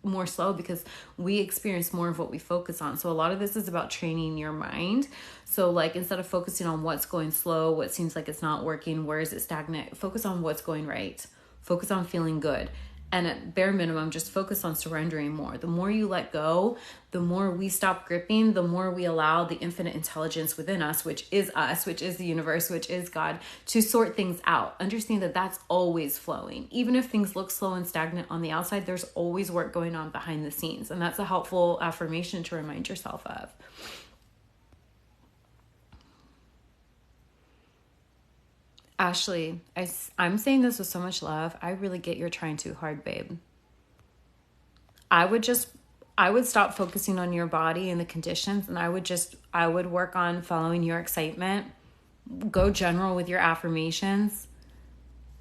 A: more slow, because we experience more of what we focus on. So a lot of this is about training your mind. So like, instead of focusing on what's going slow, what seems like it's not working, where is it stagnant, focus on what's going right. Focus on feeling good. And at bare minimum, just focus on surrendering more. The more you let go, the more we stop gripping, the more we allow the infinite intelligence within us, which is the universe, which is God, to sort things out. Understand that that's always flowing. Even if things look slow and stagnant on the outside, there's always work going on behind the scenes. And that's a helpful affirmation to remind yourself of. Ashley, I'm saying this with so much love. I really get you're trying too hard, babe. I would stop focusing on your body and the conditions, and I would work on following your excitement. Go general with your affirmations.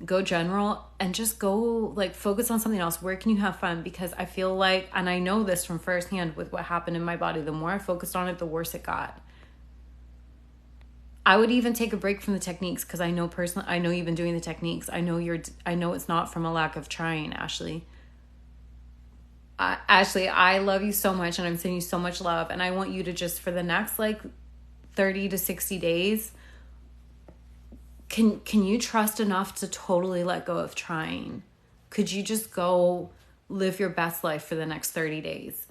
A: Go general and just go like focus on something else. Where can you have fun? Because I feel like, and I know this from firsthand with what happened in my body, the more I focused on it, the worse it got. I would even take a break from the techniques, because I know personally, I know you've been doing the techniques. I know it's not from a lack of trying, Ashley. Ashley, I love you so much, and I'm sending you so much love. And I want you to just, for the next like 30 to 60 days, can you trust enough to totally let go of trying? Could you just go live your best life for the next 30 days?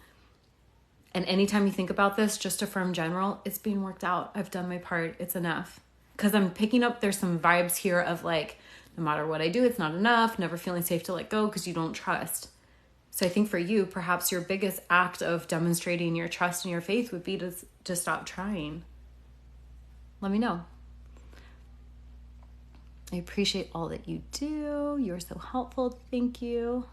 A: And anytime you think about this, just affirm general, it's being worked out. I've done my part. It's enough. Because I'm picking up, there's some vibes here of like, no matter what I do, it's not enough. Never feeling safe to let go because you don't trust. So I think for you, perhaps your biggest act of demonstrating your trust and your faith would be to stop trying. Let me know. I appreciate all that you do. You're so helpful. Thank you.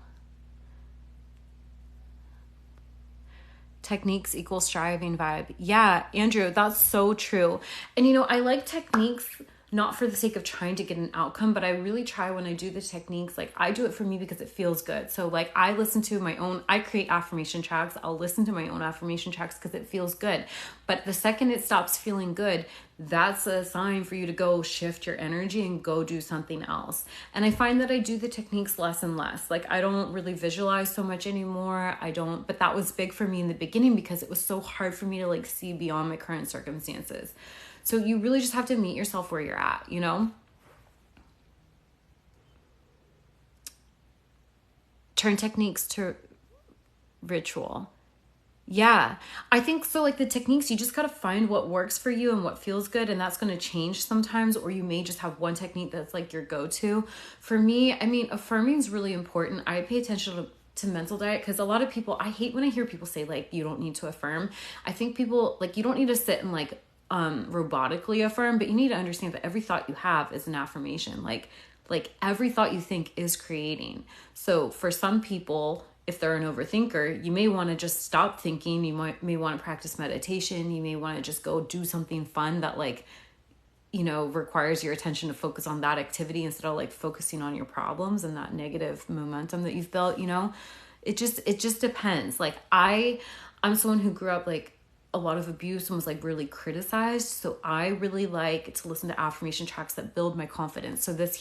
A: Techniques equal striving vibe. Yeah, Andrew, that's so true. And I like techniques not for the sake of trying to get an outcome, but I really try when I do the techniques, like I do it for me because it feels good. So like I create affirmation tracks. I'll listen to my own affirmation tracks because it feels good. But the second it stops feeling good, that's a sign for you to go shift your energy and go do something else. And I find that I do the techniques less and less. Like I don't really visualize so much anymore. But that was big for me in the beginning because it was so hard for me to like see beyond my current circumstances. So you really just have to meet yourself where you're at, Turn techniques to ritual. Yeah, I think so. Like the techniques, you just got to find what works for you and what feels good. And that's going to change sometimes, or you may just have one technique that's like your go-to. For me, I mean, affirming is really important. I pay attention to mental diet because a lot of people, I hate when I hear people say like, you don't need to affirm. I think people like, you don't need to sit and like, robotically affirm, but you need to understand that every thought you have is an affirmation. Like every thought you think is creating. So for some people, if they're an overthinker, you may want to just stop thinking. You may want to practice meditation. You may want to just go do something fun that like, you know, requires your attention to focus on that activity instead of like focusing on your problems and that negative momentum that you've built, you know. It just depends. Like I'm someone who grew up like a lot of abuse and was like really criticized. So I really like to listen to affirmation tracks that build my confidence. So this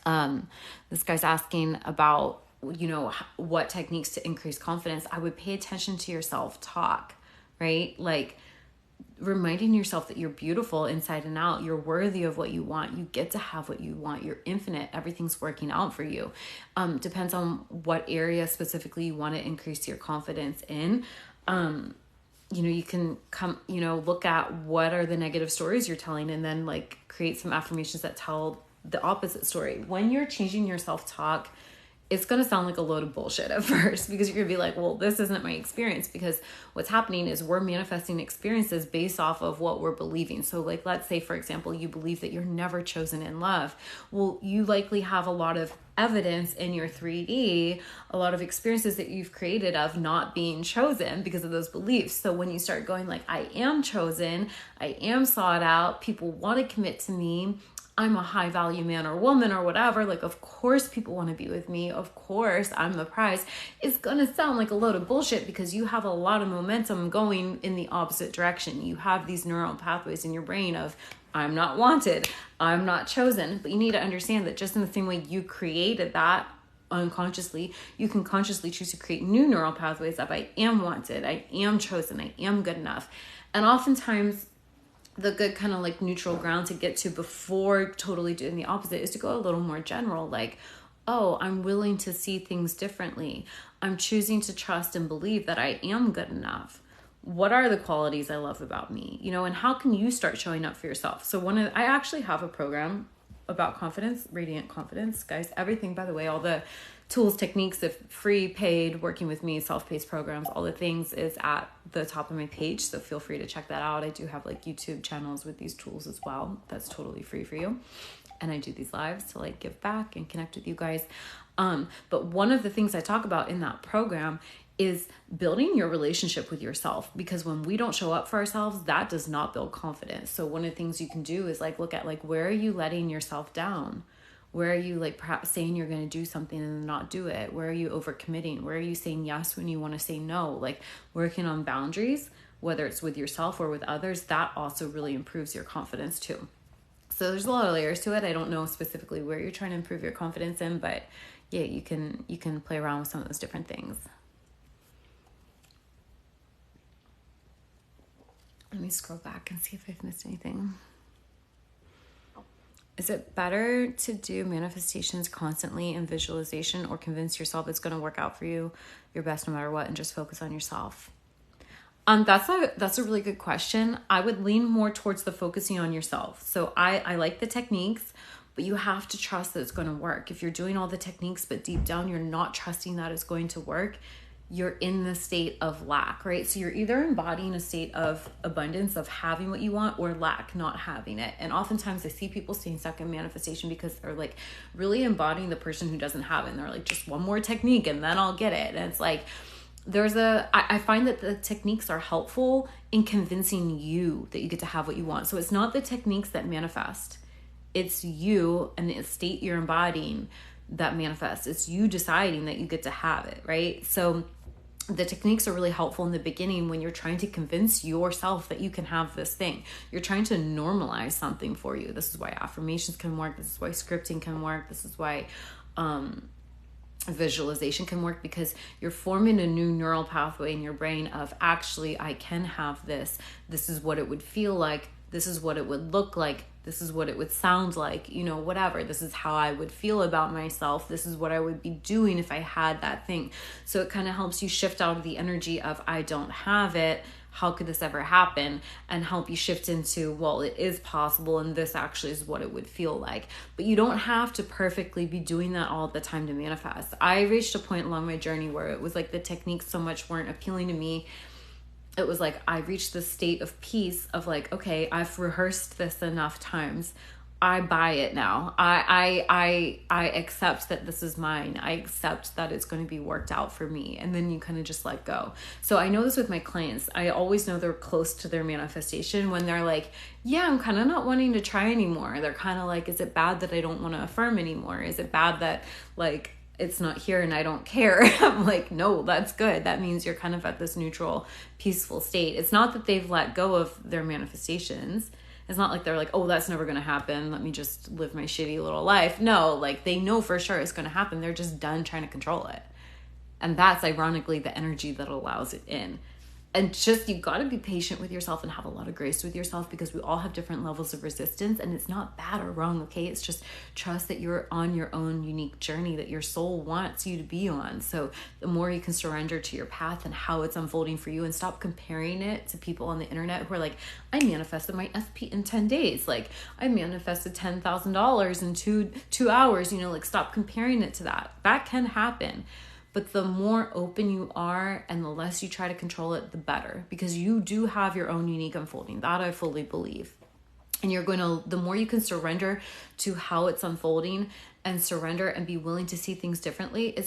A: guy's asking about, you know, what techniques to increase confidence. I would pay attention to your self-talk, right? Like reminding yourself that you're beautiful inside and out. You're worthy of what you want. You get to have what you want. You're infinite. Everything's working out for you. Depends on what area specifically you want to increase your confidence in. You know, you can look at what are the negative stories you're telling and then like create some affirmations that tell the opposite story. When you're changing your self-talk, it's going to sound like a load of bullshit at first because you're going to be like, well, this isn't my experience, because what's happening is we're manifesting experiences based off of what we're believing. So like, let's say, for example, you believe that you're never chosen in love. Well, you likely have a lot of evidence in your 3D, a lot of experiences that you've created of not being chosen because of those beliefs. So when you start going like, I am chosen, I am sought out, people want to commit to me, I'm a high value man or woman or whatever, like of course people want to be with me, of course I'm the prize, it's gonna sound like a load of bullshit because you have a lot of momentum going in the opposite direction. You have these neural pathways in your brain of I'm not wanted, I'm not chosen. But you need to understand that just in the same way you created that unconsciously, you can consciously choose to create new neural pathways of I am wanted, I am chosen, I am good enough. And oftentimes the good kind of like neutral ground to get to before totally doing the opposite is to go a little more general, like, oh, I'm willing to see things differently. I'm choosing to trust and believe that I am good enough. What are the qualities I love about me? You know, and how can you start showing up for yourself? So I actually have a program about confidence, Radiant Confidence, guys. Everything, by the way, all the tools, techniques, if free, paid, working with me, self-paced programs, all the things is at the top of my page. So feel free to check that out. I do have like YouTube channels with these tools as well. That's totally free for you. And I do these lives to like give back and connect with you guys. But one of the things I talk about in that program is building your relationship with yourself, because when we don't show up for ourselves, that does not build confidence. So one of the things you can do is like look at like, where are you letting yourself down? Where are you like perhaps saying you're going to do something and then not do it? Where are you overcommitting? Where are you saying yes when you want to say no? Like working on boundaries, whether it's with yourself or with others, that also really improves your confidence too. So there's a lot of layers to it. I don't know specifically where you're trying to improve your confidence in, but yeah, you can play around with some of those different things. Let me scroll back and see if I've missed anything. Is it better to do manifestations constantly and visualization, or convince yourself it's going to work out for you, your best no matter what, and just focus on yourself? That's a really good question. I would lean more towards the focusing on yourself. So I like the techniques, but you have to trust that it's going to work. If you're doing all the techniques, but deep down you're not trusting that it's going to work, you're in the state of lack, right? So you're either embodying a state of abundance, of having what you want, or lack, not having it. And oftentimes I see people staying stuck in manifestation because they're like really embodying the person who doesn't have it. And they're like, just one more technique and then I'll get it. And it's like, I find that the techniques are helpful in convincing you that you get to have what you want. So it's not the techniques that manifest. It's you and the state you're embodying that manifests. It's you deciding that you get to have it, right? So the techniques are really helpful in the beginning when you're trying to convince yourself that you can have this thing. You're trying to normalize something for you. This is why affirmations can work. This is why scripting can work. This is why visualization can work, because you're forming a new neural pathway in your brain of actually, I can have this. This is what it would feel like this is what it would look like. This is what it would sound like, you know, whatever. This is how I would feel about myself. This is what I would be doing if I had that thing. So it kind of helps you shift out of the energy of, I don't have it, how could this ever happen, and help you shift into, well, it is possible, and this actually is what it would feel like. But you don't have to perfectly be doing that all the time to manifest. I reached a point along my journey where it was like the techniques so much weren't appealing to me. It was like I reached this state of peace of like, okay, I've rehearsed this enough times. I buy it now. I accept that this is mine. I accept that it's going to be worked out for me. And then you kind of just let go. So I know this with my clients. I always know they're close to their manifestation when they're like, yeah, I'm kind of not wanting to try anymore. They're kind of like, is it bad that I don't want to affirm anymore? Is it bad that like it's not here and I don't care? I'm like, no, that's good. That means you're kind of at this neutral, peaceful state. It's not that they've let go of their manifestations. It's not like they're like, oh, that's never going to happen. Let me just live my shitty little life. No, like they know for sure it's going to happen. They're just done trying to control it. And that's ironically the energy that allows it in. And just, you got to be patient with yourself and have a lot of grace with yourself, because we all have different levels of resistance, and it's not bad or wrong. Okay. It's just trust that you're on your own unique journey that your soul wants you to be on. So the more you can surrender to your path and how it's unfolding for you, and stop comparing it to people on the internet who are like, I manifested my FP in 10 days. Like I manifested $10,000 in two hours, you know, like stop comparing it to that. That can happen. But the more open you are and the less you try to control it, the better, because you do have your own unique unfolding. That I fully believe. And the more you can surrender to how it's unfolding and surrender and be willing to see things differently,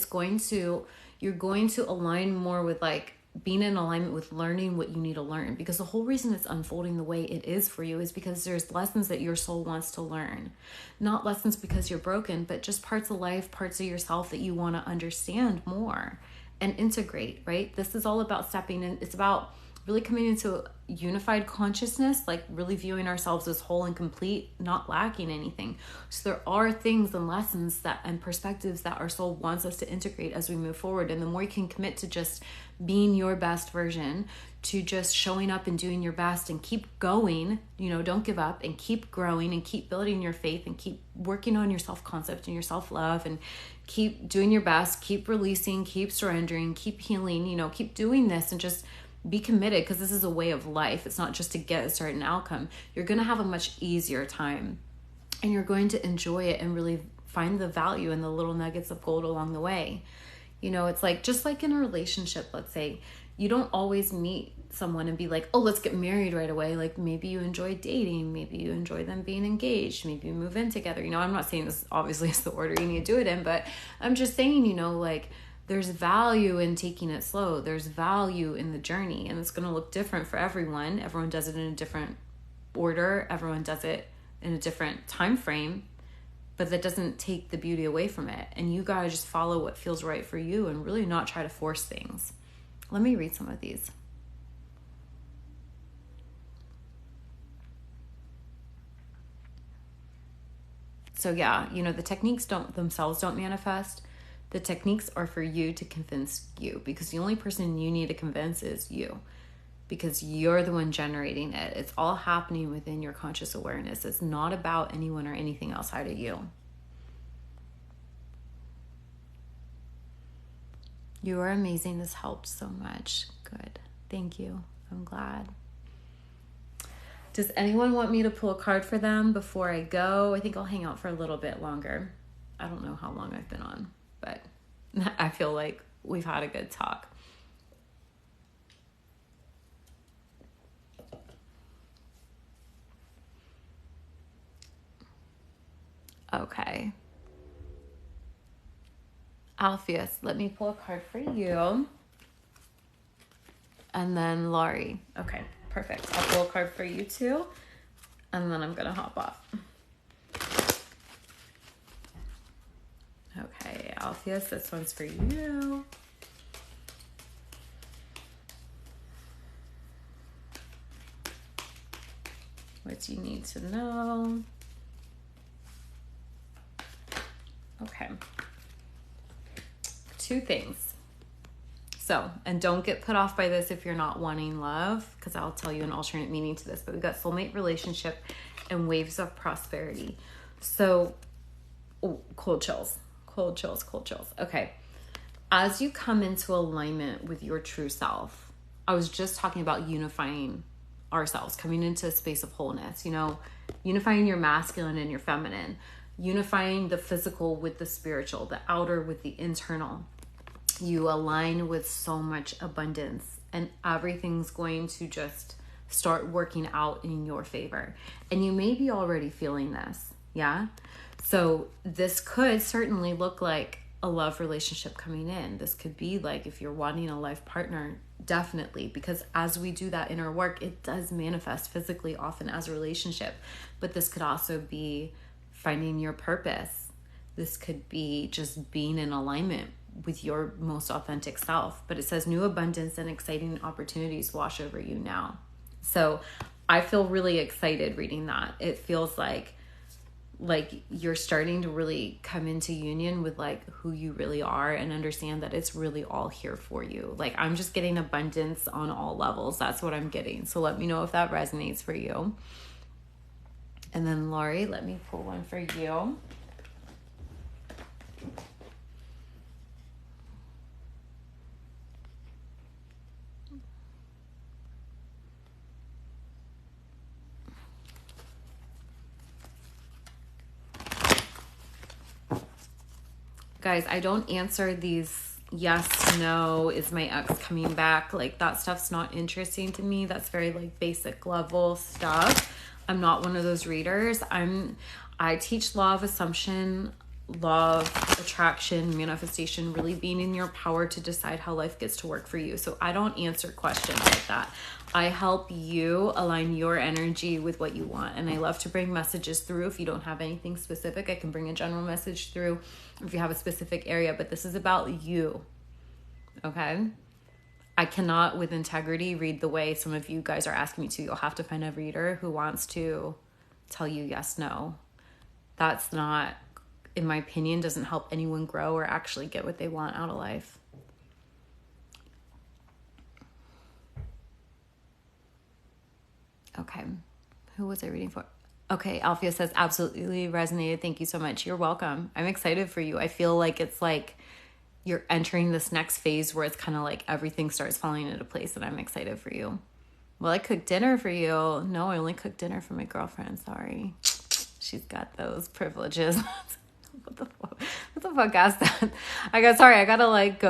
A: you're going to align more with like being in alignment with learning what you need to learn. Because the whole reason it's unfolding the way it is for you is because there's lessons that your soul wants to learn. Not lessons because you're broken, but just parts of life, parts of yourself that you want to understand more and integrate, right? This is all about stepping in. It's about really coming into a unified consciousness, like really viewing ourselves as whole and complete, not lacking anything. So there are things and lessons and perspectives that our soul wants us to integrate as we move forward. And the more you can commit to just being your best version, to just showing up and doing your best and keep going, you know, don't give up, and keep growing and keep building your faith and keep working on your self-concept and your self-love, and keep doing your best, keep releasing, keep surrendering, keep healing, you know, keep doing this, and just be committed, because this is a way of life. It's not just to get a certain outcome. You're going to have a much easier time, and you're going to enjoy it and really find the value in the little nuggets of gold along the way. You know, it's like, just like in a relationship, let's say, you don't always meet someone and be like, oh, let's get married right away. Like maybe you enjoy dating, maybe you enjoy them being engaged, maybe you move in together. You know, I'm not saying this obviously is the order you need to do it in, but I'm just saying, you know, like, there's value in taking it slow. There's value in the journey, and it's going to look different for everyone. Everyone does it in a different order. Everyone does it in a different time frame, but that doesn't take the beauty away from it. And you got to just follow what feels right for you and really not try to force things. Let me read some of these. So yeah, you know, the techniques don't manifest. The techniques are for you to convince you, because the only person you need to convince is you, because you're the one generating it. It's all happening within your conscious awareness. It's not about anyone or anything outside of you. You are amazing. This helped so much. Good. Thank you. I'm glad. Does anyone want me to pull a card for them before I go? I think I'll hang out for a little bit longer. I don't know how long I've been on, but I feel like we've had a good talk. Okay. Alpheus, let me pull a card for you. And then Laurie. Okay, perfect. I'll pull a card for you too. And then I'm going to hop off. Okay, Alpheus, this one's for you. What you need to know. Okay. Two things. So, and don't get put off by this if you're not wanting love, because I'll tell you an alternate meaning to this, but we got soulmate, relationship, and waves of prosperity. So, cold chills. Okay. As you come into alignment with your true self, I was just talking about unifying ourselves, coming into a space of wholeness, unifying your masculine and your feminine, unifying the physical with the spiritual, the outer with the internal. You align with so much abundance, and everything's going to just start working out in your favor. And you may be already feeling this. Yeah. So this could certainly look like a love relationship coming in. This could be like, if you're wanting a life partner, definitely, because as we do that inner work, it does manifest physically often as a relationship. But this could also be finding your purpose. This could be just being in alignment with your most authentic self. But it says new abundance and exciting opportunities wash over you now. So I feel really excited reading that. It feels like you're starting to really come into union with like who you really are, and understand that it's really all here for you. Like, I'm just getting abundance on all levels. That's what I'm getting. So let me know if that resonates for you. And then Lori, let me pull one for you. Guys, I don't answer these yes, no, is my ex coming back? Like, that stuff's not interesting to me. That's very like basic level stuff. I'm not one of those readers. I teach law of assumption, law of attraction, manifestation, really being in your power to decide how life gets to work for you. So I don't answer questions like that. I help you align your energy with what you want. And I love to bring messages through. If you don't have anything specific, I can bring a general message through if you have a specific area, but this is about you. Okay? I cannot, with integrity, read the way some of you guys are asking me to. You'll have to find a reader who wants to tell you yes, no. That's not, in my opinion, doesn't help anyone grow or actually get what they want out of life. Okay, who was I reading for? Okay, Alfia says, absolutely resonated. Thank you so much. You're welcome. I'm excited for you. I feel like it's like you're entering this next phase where it's kind of like everything starts falling into place, and I'm excited for you. Well, I cooked dinner for you. No, I only cooked dinner for my girlfriend. Sorry. She's got those privileges. What the fuck is that? I gotta like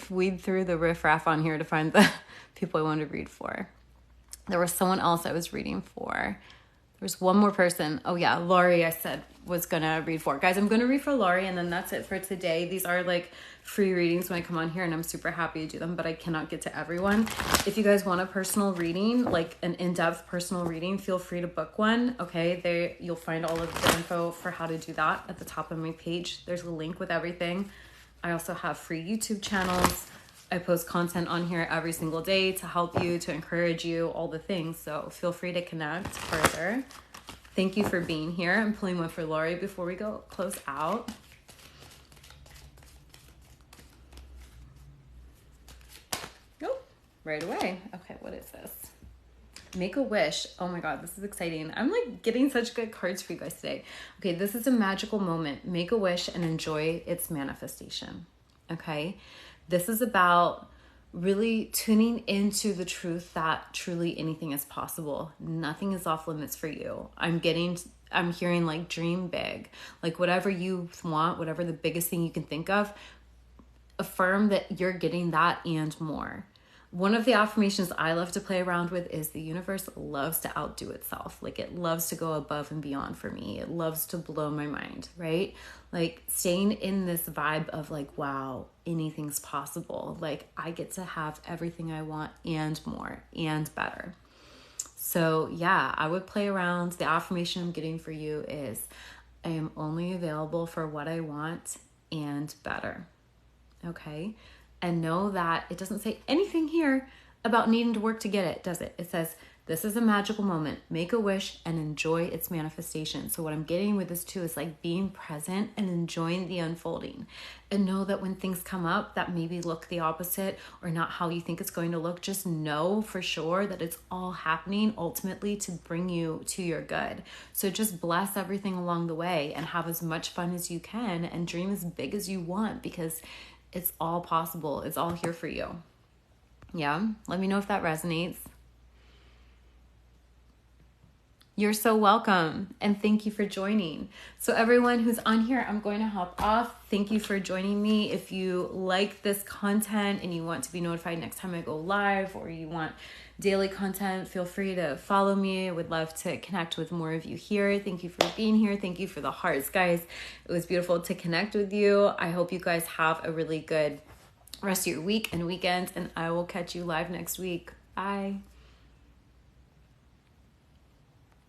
A: weed through the riffraff on here to find the people I want to read for. There was someone else I was reading for. There's one more person. Oh yeah, Laurie I said was gonna read for. Guys, I'm gonna read for Laurie, and then that's it for today. These are like free readings when I come on here, and I'm super happy to do them, but I cannot get to everyone. If you guys want a personal reading, like an in-depth personal reading, feel free to book one. Okay, you'll find all of the info for how to do that at the top of my page. There's a link with everything. I also have free YouTube channels. I post content on here every single day to help you, to encourage you, all the things. So feel free to connect further. Thank you for being here. I'm pulling one for Lori before we go close out. Oh, right away. Okay, what is this? Make a wish. Oh my God, this is exciting. I'm like getting such good cards for you guys today. Okay, this is a magical moment. Make a wish and enjoy its manifestation. Okay? This is about really tuning into the truth that truly anything is possible. Nothing is off limits for you. I'm hearing like dream big, like whatever you want, whatever the biggest thing you can think of, affirm that you're getting that and more. One of the affirmations I love to play around with is the universe loves to outdo itself. Like it loves to go above and beyond for me. It loves to blow my mind, right? Like staying in this vibe of like, wow, anything's possible. Like I get to have everything I want and more and better. So yeah, I would play around. The affirmation I'm getting for you is I am only available for what I want and better. Okay? And know that it doesn't say anything here about needing to work to get it, does it? It says, This is a magical moment. Make a wish and enjoy its manifestation. So what I'm getting with this too is like being present and enjoying the unfolding. And know that when things come up that maybe look the opposite or not how you think it's going to look, just know for sure that it's all happening ultimately to bring you to your good. So just bless everything along the way and have as much fun as you can and dream as big as you want, because it's all possible. It's all here for you. Yeah. Let me know if that resonates. You're so welcome, and thank you for joining. So everyone who's on here, I'm going to hop off. Thank you for joining me. If you like this content and you want to be notified next time I go live, or you want daily content, feel free to follow me. I would love to connect with more of you here. Thank you for being here. Thank you for the hearts, guys. It was beautiful to connect with you. I hope you guys have a really good rest of your week and weekend, and I will catch you live next week. Bye.